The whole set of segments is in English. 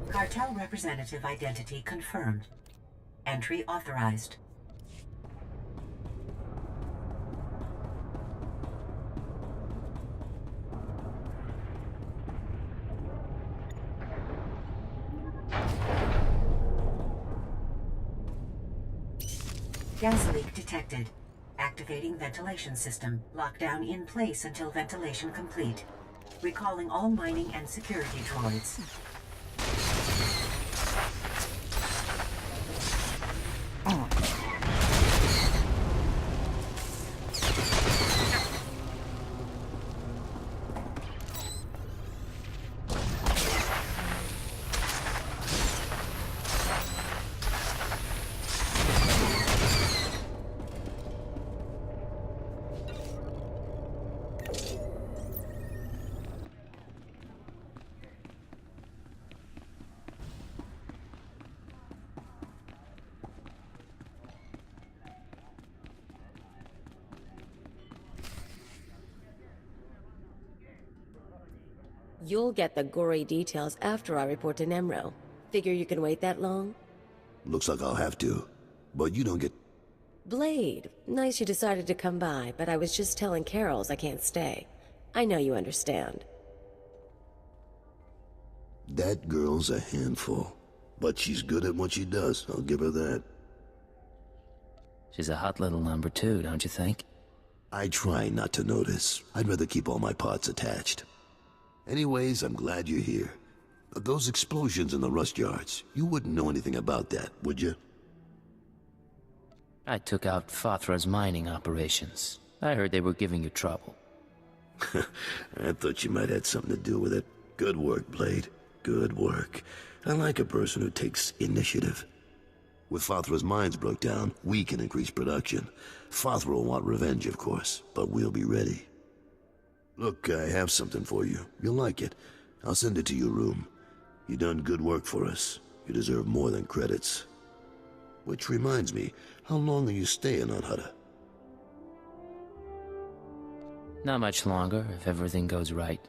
Cartel representative identity confirmed. Entry authorized. Gas leak detected. Activating ventilation system. Lockdown in place until ventilation complete. Recalling all mining and security droids. You'll get the gory details after I report to Nemro. Figure you can wait that long? Looks like I'll have to. But you don't get... Blade, nice you decided to come by, but I was just telling Carols I can't stay. I know you understand. That girl's a handful. But she's good at what she does, I'll give her that. She's a hot little number too, don't you think? I try not to notice. I'd rather keep all my parts attached. Anyways, I'm glad you're here. Those explosions in the rust yards, you wouldn't know anything about that, would you? I took out Fathra's mining operations. I heard they were giving you trouble. I thought you might have had something to do with it. Good work, Blade. Good work. I like a person who takes initiative. With Fathra's mines broke down, we can increase production. Fathra will want revenge, of course, but we'll be ready. Look, I have something for you. You'll like it. I'll send it to your room. You done good work for us. You deserve more than credits. Which reminds me, how long are you staying on Hutta? Not much longer, if everything goes right.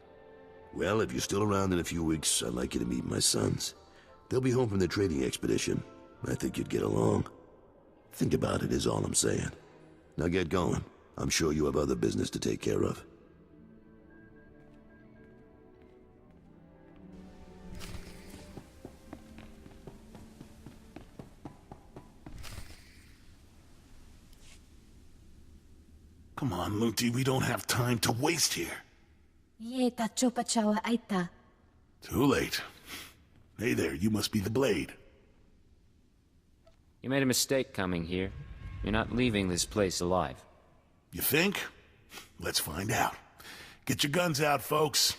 Well, if you're still around in a few weeks, I'd like you to meet my sons. They'll be home from their trading expedition. I think you'd get along. Think about it is all I'm saying. Now get going. I'm sure you have other business to take care of. Come on, Lunti, we don't have time to waste here. Yeta chopa chawa aita. Too late. Hey there, you must be the Blade. You made a mistake coming here. You're not leaving this place alive. You think? Let's find out. Get your guns out, folks.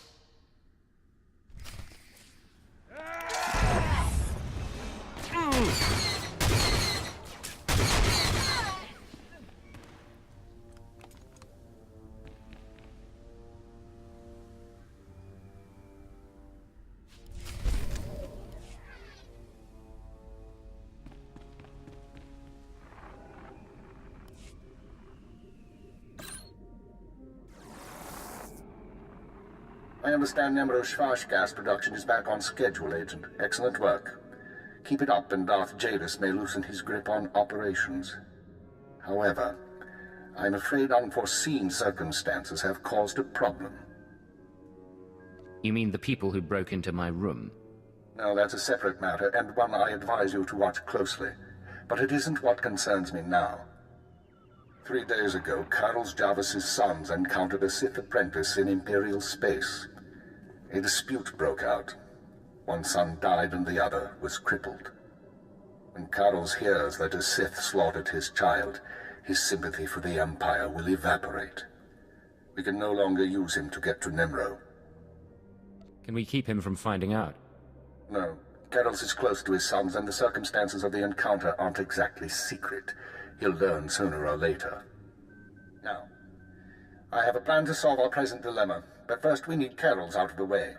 I understand Nemro Shvash gas production is back on schedule, Agent. Excellent work. Keep it up and Darth Jadis may loosen his grip on operations. However, I'm afraid unforeseen circumstances have caused a problem. You mean the people who broke into my room? No, that's a separate matter, and one I advise you to watch closely. But it isn't what concerns me now. 3 days ago, Carlos Jarvis's sons encountered a Sith apprentice in Imperial space. A dispute broke out. One son died and the other was crippled. When Carlos hears that a Sith slaughtered his child, his sympathy for the Empire will evaporate. We can no longer use him to get to Nemro. Can we keep him from finding out? No. Carlos is close to his sons, and the circumstances of the encounter aren't exactly secret. He'll learn sooner or later. Now, I have a plan to solve our present dilemma, but first we need Carol's out of the way.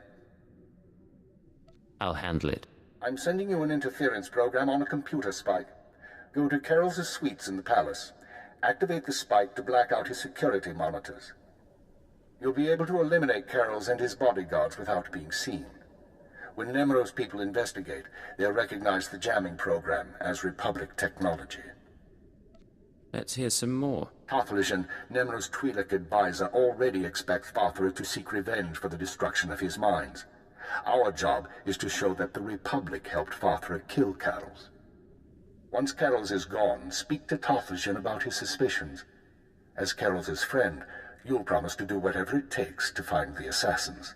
I'll handle it. I'm sending you an interference program on a computer spike. Go to Carol's suites in the palace. Activate the spike to black out his security monitors. You'll be able to eliminate Carol's and his bodyguards without being seen. When Nemiro's people investigate, they'll recognize the jamming program as Republic technology. Let's hear some more. Tothalish, Nemiro's Twi'lek advisor, already expect Father to seek revenge for the destruction of his mines. Our job is to show that the Republic helped Father kill Carols. Once Carols is gone, speak to Tothalish about his suspicions. As Carols' friend, you'll promise to do whatever it takes to find the assassins.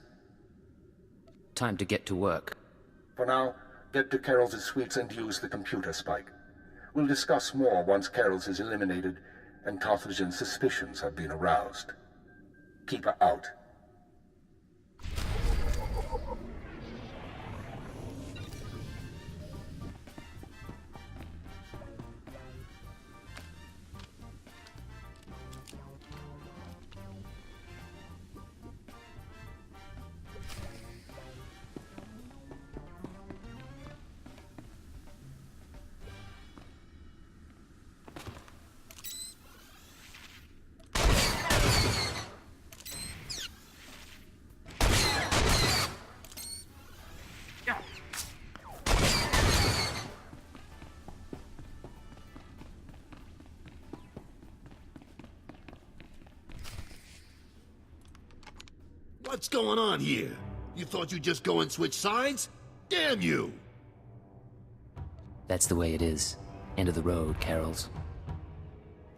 Time to get to work. For now, get to Carols' suites and use the computer spike. We'll discuss more once Carols is eliminated and Tothalish's suspicions have been aroused. Keep her out. What's going on here? You thought you'd just go and switch sides? Damn you! That's the way it is. End of the road, Carols.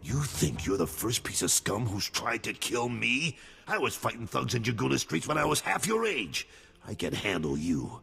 You think you're the first piece of scum who's tried to kill me? I was fighting thugs in Jiguuna streets when I was half your age. I can handle you.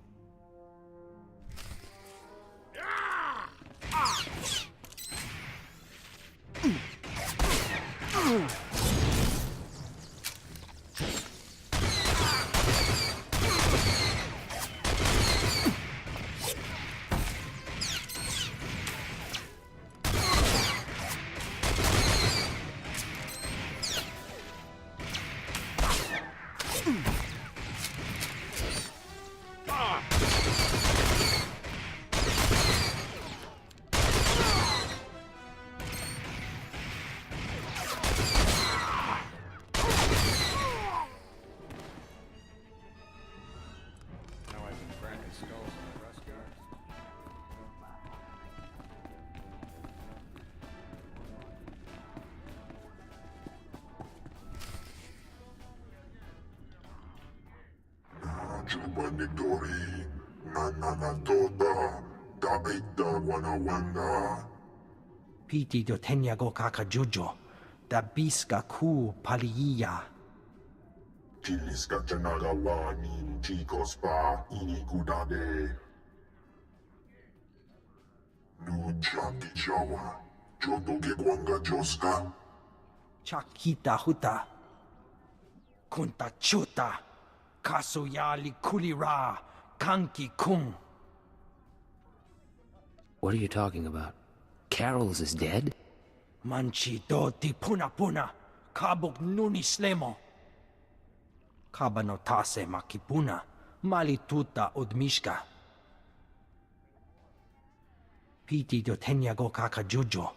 Piti do tenyago kakajujo, da biska ku paliya. Chiliska chanagawa ni chicos pa inikudade. Nujaki jawa, jodoge gwanga joska. Chakita huta. Kunta chuta. Kasuyali kulira. Kanki kung. What are you talking about? Carols is dead? Manchi do ti puna puna. Kabuk nuni slemo. Kabanotase makipuna. Malituta odmishka. Piti do tenyago kakajujo.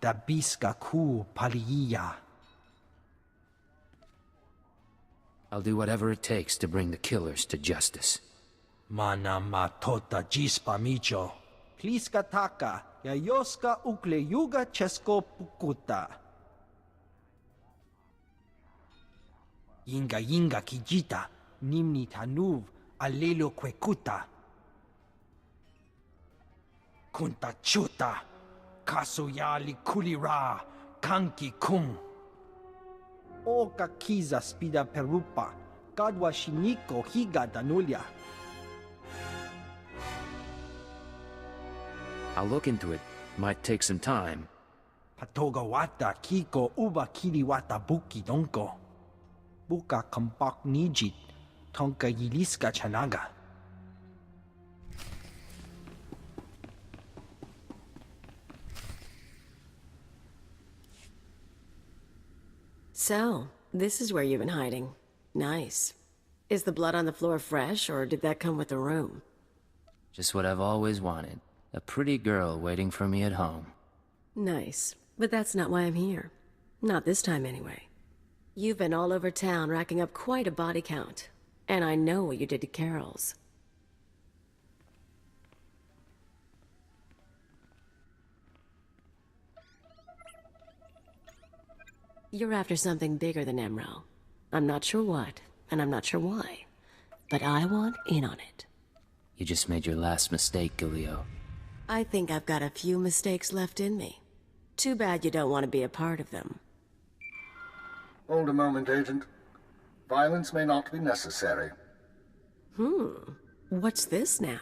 Da biska ku paliya. I'll do whatever it takes to bring the killers to justice. Mana matota jispa micho. Pliska taka. Yayoska ukleyuga chesko pukuta. Yinga yinga kijita. Nimni tanuv alelo kwekuta. Kunta chuta. Kasuyali kulira. Kanki kung. Oka kiza spida perupa. Kadwa shiniko higa danulia. I'll look into it. Might take some time. Patoga wata kiko uba kiliwata buki donko. Buka kampak nijit. Tonka yiliska chanaga. So, this is where you've been hiding. Nice. Is the blood on the floor fresh, or did that come with the room? Just what I've always wanted. A pretty girl waiting for me at home. Nice. But that's not why I'm here. Not this time, anyway. You've been all over town racking up quite a body count. And I know what you did to Carol's. You're after something bigger than Emerald. I'm not sure what, and I'm not sure why. But I want in on it. You just made your last mistake, Galileo. I think I've got a few mistakes left in me. Too bad you don't want to be a part of them. Hold a moment, Agent. Violence may not be necessary. What's this now?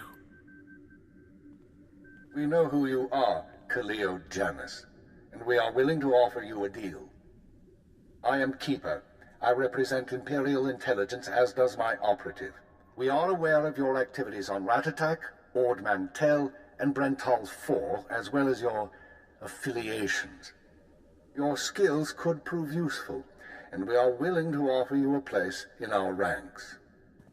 We know who you are, Kaleo Janus, and we are willing to offer you a deal. I am Keeper. I represent Imperial intelligence, as does my operative. We are aware of your activities on Ratatak, Ord Mantell, and Brental 4, as well as your affiliations. Your skills could prove useful, and we are willing to offer you a place in our ranks.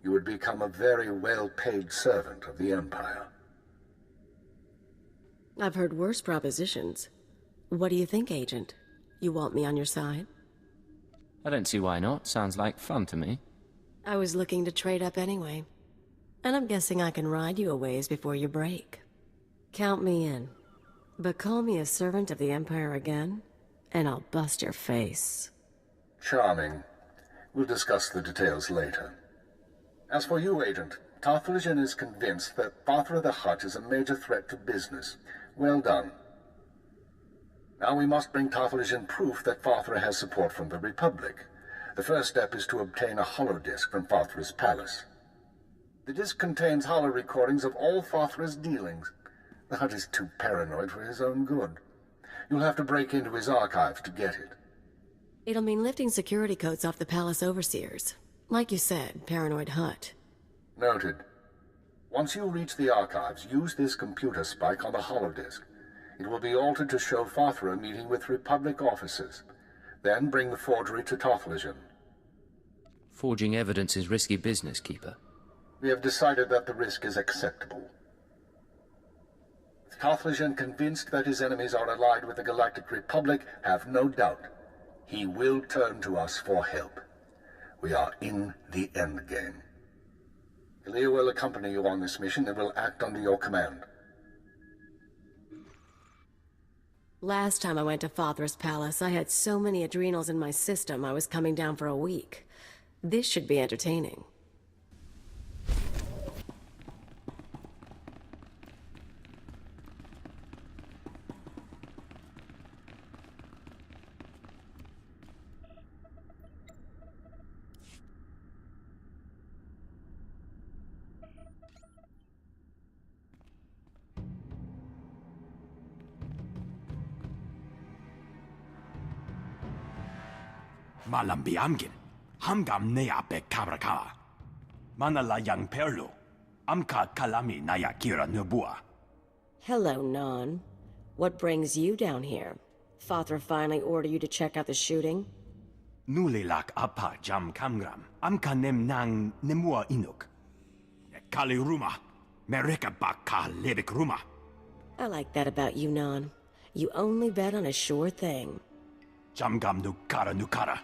You would become a very well-paid servant of the Empire. I've heard worse propositions. What do you think, Agent? You want me on your side? I don't see why not. Sounds like fun to me. I was looking to trade up anyway. And I'm guessing I can ride you a ways before you break. Count me in. But call me a servant of the Empire again, and I'll bust your face. Charming. We'll discuss the details later. As for you, Agent, Tarthalion is convinced that Fathra the Hutt is a major threat to business. Well done. Now we must bring Tarthalion proof that Fathra has support from the Republic. The first step is to obtain a holodisc from Fathra's palace. The disc contains holo recordings of all Fathra's dealings. The Hutt is too paranoid for his own good. You'll have to break into his archives to get it. It'll mean lifting security codes off the palace overseers. Like you said, paranoid Hutt. Noted. Once you reach the archives, use this computer spike on the holodisc. It will be altered to show Fathra meeting with Republic officers. Then bring the forgery to Tarthalion. Forging evidence is risky business, Keeper. We have decided that the risk is acceptable. With Tarthalion convinced that his enemies are allied with the Galactic Republic, have no doubt. He will turn to us for help. We are in the endgame. Ilya will accompany you on this mission and will act under your command. Last time I went to Fathra's palace, I had so many adrenals in my system I was coming down for a week. This should be entertaining. Malambiamgin, hamgam nea be kabraka. Manala yang perlu, amka kalami naya kira nubua. Hello, Non. What brings you down here? Fathra finally ordered you to check out the shooting? Nulilak apa jam kamgram, amka nem nang nemua inuk. Kali ruma, mereka baka lebik ruma. I like that about you, Non. You only bet on a sure thing. Jamgam nukara.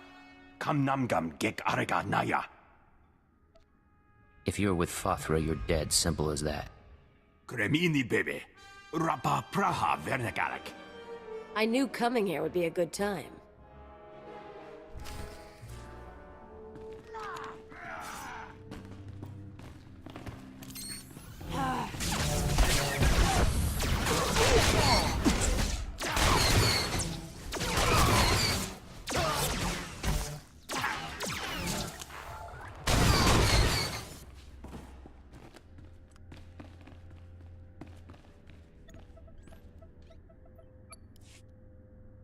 Kam namgam gek arega naya. If you're with Fathra, you're dead. Simple as that. Kremini bebe. Rapa praha vernegalek. I knew coming here would be a good time.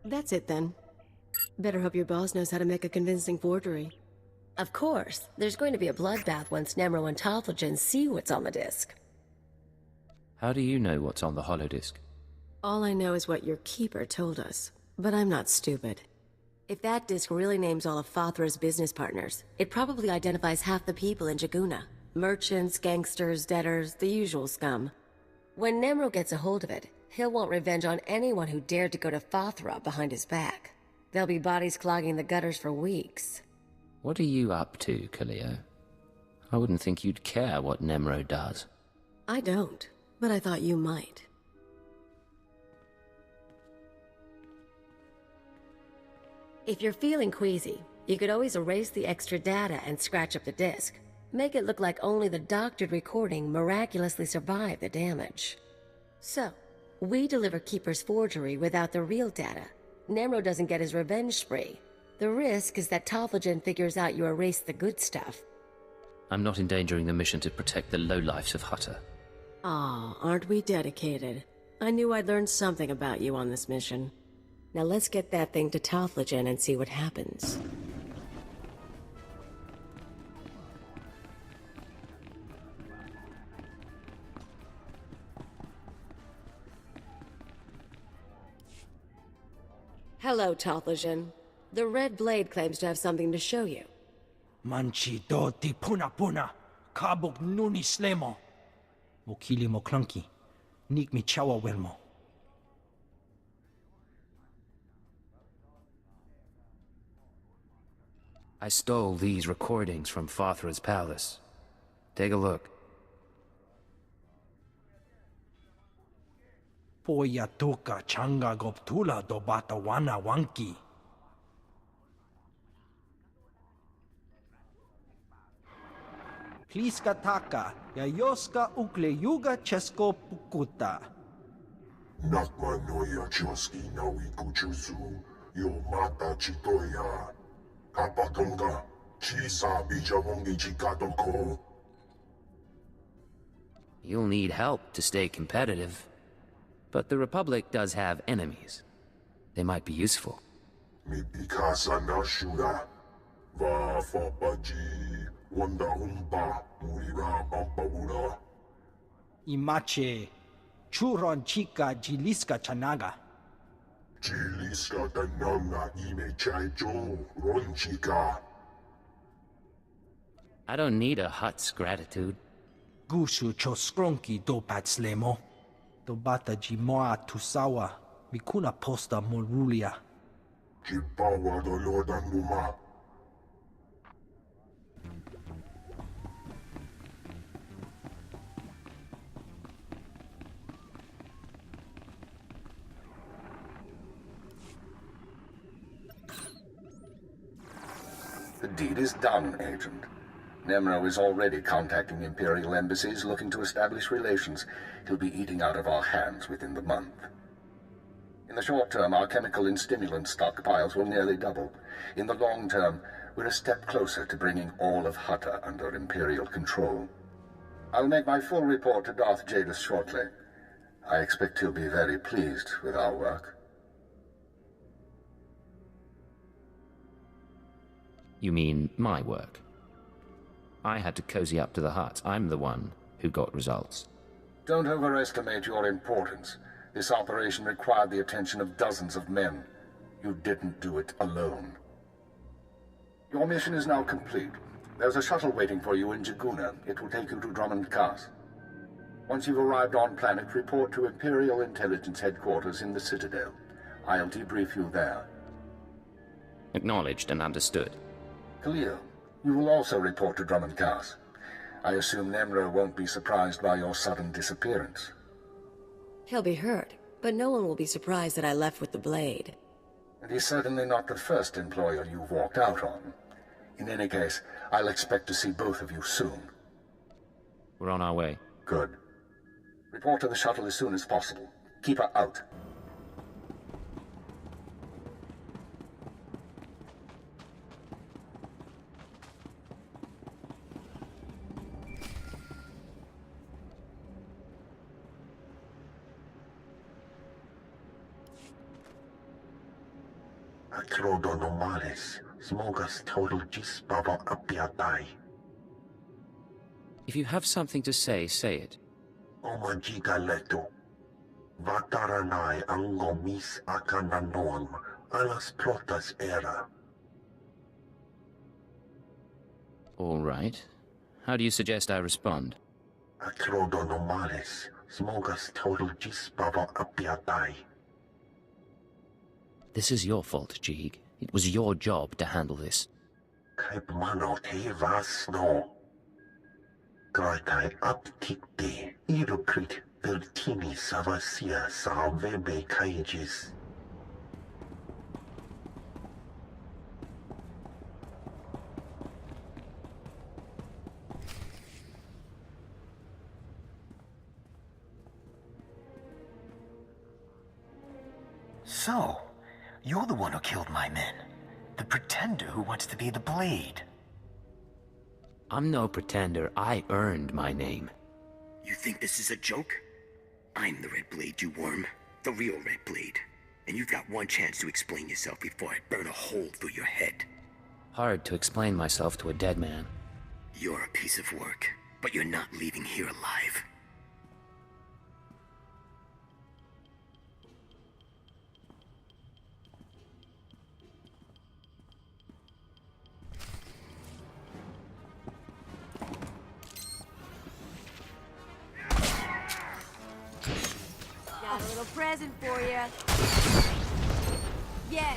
That's it then. Better hope your boss knows how to make a convincing forgery. Of course, there's going to be a bloodbath once Nemro and Tarthalion see what's on the disc. How do you know what's on the holodisc? All I know is what your keeper told us, but I'm not stupid. If that disc really names all of Fathra's business partners, it probably identifies half the people in Jiguuna. Merchants, gangsters, debtors, the usual scum. When Nemro gets a hold of it, he'll want revenge on anyone who dared to go to Fathra behind his back. There'll be bodies clogging the gutters for weeks. What are you up to, Kaleo? I wouldn't think you'd care what Nemro does. I don't, but I thought you might. If you're feeling queasy, you could always erase the extra data and scratch up the disk. Make it look like only the doctored recording miraculously survived the damage. So, we deliver Keeper's forgery without the real data. Nemro doesn't get his revenge spree. The risk is that Tophagen figures out you erased the good stuff. I'm not endangering the mission to protect the lowlifes of Hutter. Aw, aren't we dedicated? I knew I'd learn something about you on this mission. Now let's get that thing to Tophagen and see what happens. Hello, Tophagen. The Red Blade claims to have something to show you. Manchi do ti puna puna, kabuk nuni slemo. Mokili mo clunky, nik mi chawa welmo. I stole these recordings from Fathra's palace. Take a look. Poya toka changa goptula do bata wana wanki. Pliska taka, yayoska ukle yuga chesko pukuta. Nakma noya choski nawi kuchuzu, yo mata chitoya. Kapatonga, chisa bijawongi chikatoko. You'll need help to stay competitive. But the Republic does have enemies. They might be useful. Mi pikasa na shura. Va fa baji, wanda umpa, murira pampabura. Imache, churon chica jiliska chanaga. Jiliska tananga ime chaicho, ronchika. I don't need a Hutt's gratitude. Gushu choskronki do patslemo. Do bata jimoa tusawa, mikuna posta morulia. Jipawa do lodanguma. The deed is done, Agent. Nemro is already contacting Imperial embassies looking to establish relations. He'll be eating out of our hands within the month. In the short term, our chemical and stimulant stockpiles will nearly double. In the long term, we're a step closer to bringing all of Hutter under Imperial control. I'll make my full report to Darth Jadis shortly. I expect he'll be very pleased with our work. You mean my work? I had to cozy up to the Hutt. I'm the one who got results. Don't overestimate your importance. This operation required the attention of dozens of men. You didn't do it alone. Your mission is now complete. There's a shuttle waiting for you in Jiguuna. It will take you to Drummond Cast. Once you've arrived on planet, report to Imperial Intelligence Headquarters in the Citadel. I'll debrief you there. Acknowledged and understood. Khalil, you will also report to Drummond Cast. I assume Nemro won't be surprised by your sudden disappearance. He'll be hurt, but no one will be surprised that I left with the blade. And he's certainly not the first employer you've walked out on. In any case, I'll expect to see both of you soon. We're on our way. Good. Report to the shuttle as soon as possible. Keep her out. Atrodo normales, smogas total gis baba apiatai. If you have something to say it. Oma giga leto. Vataranai angomis akananoam, alas plotas era. All right. How do you suggest I respond? Atrodo normales, smogas total gis baba apiatai. This is your fault, Jig. It was your job to handle this. Kaip mano te vas no. Graitai aptikte, irukrit vertini savasia sa vebe kaijis. So, you're the one who killed my men. The pretender who wants to be the Blade. I'm no pretender. I earned my name. You think this is a joke? I'm the Red Blade, you worm. The real Red Blade. And you've got one chance to explain yourself before I burn a hole through your head. Hard to explain myself to a dead man. You're a piece of work, but you're not leaving here alive. Got a little present for you. Yeah.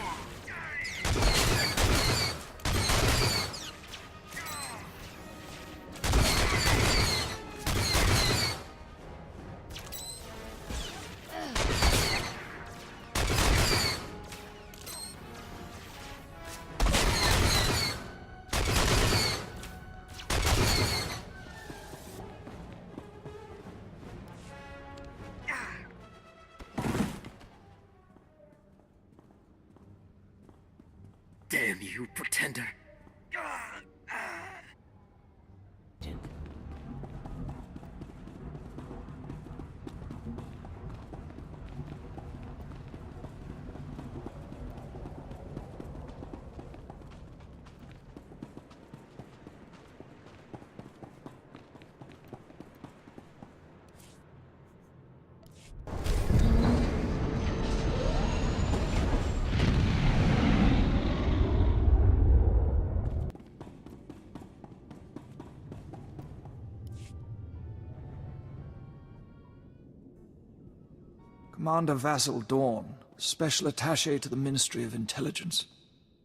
Damn you, pretender. Commander Vassal Dawn, Special Attaché to the Ministry of Intelligence.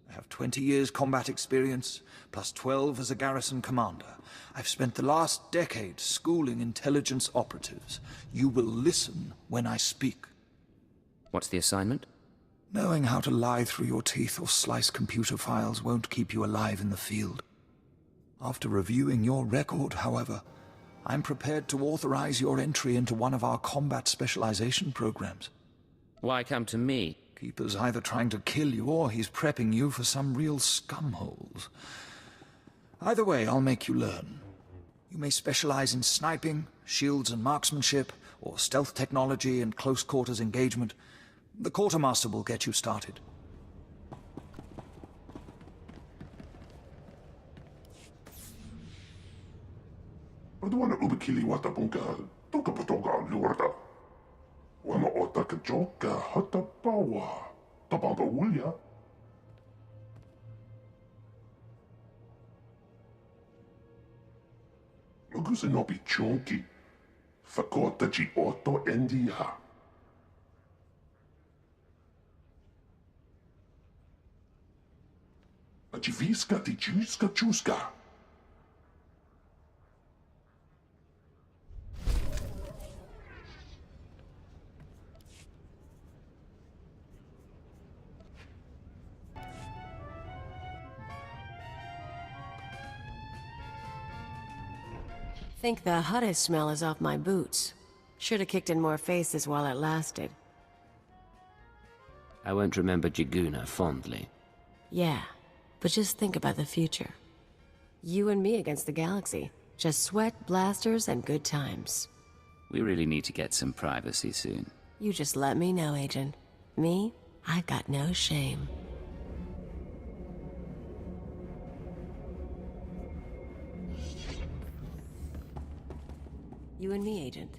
I have 20 years combat experience, plus 12 as a garrison commander. I've spent the last decade schooling intelligence operatives. You will listen when I speak. What's the assignment? Knowing how to lie through your teeth or slice computer files won't keep you alive in the field. After reviewing your record, however, I'm prepared to authorize your entry into one of our combat specialization programs. Why come to me? Keeper's either trying to kill you or he's prepping you for some real scumholes. Either way, I'll make you learn. You may specialize in sniping, shields and marksmanship, or stealth technology and close quarters engagement. The quartermaster will get you started. Aduana ubikili wata bunga, toka patonga luarda. Wama ota ka joka hata pawa, tapanga ulia. Magusa nopi chonki, fakota chi oto endia. Achiviska ti chuska chuska. Think the hottest smell is off my boots. Should have kicked in more faces while it lasted. I won't remember Jiguuna fondly. Yeah, but just think about the future. You and me against the galaxy. Just sweat, blasters, and good times. We really need to get some privacy soon. You just let me know, Agent. Me, I've got no shame. You and me, Agent.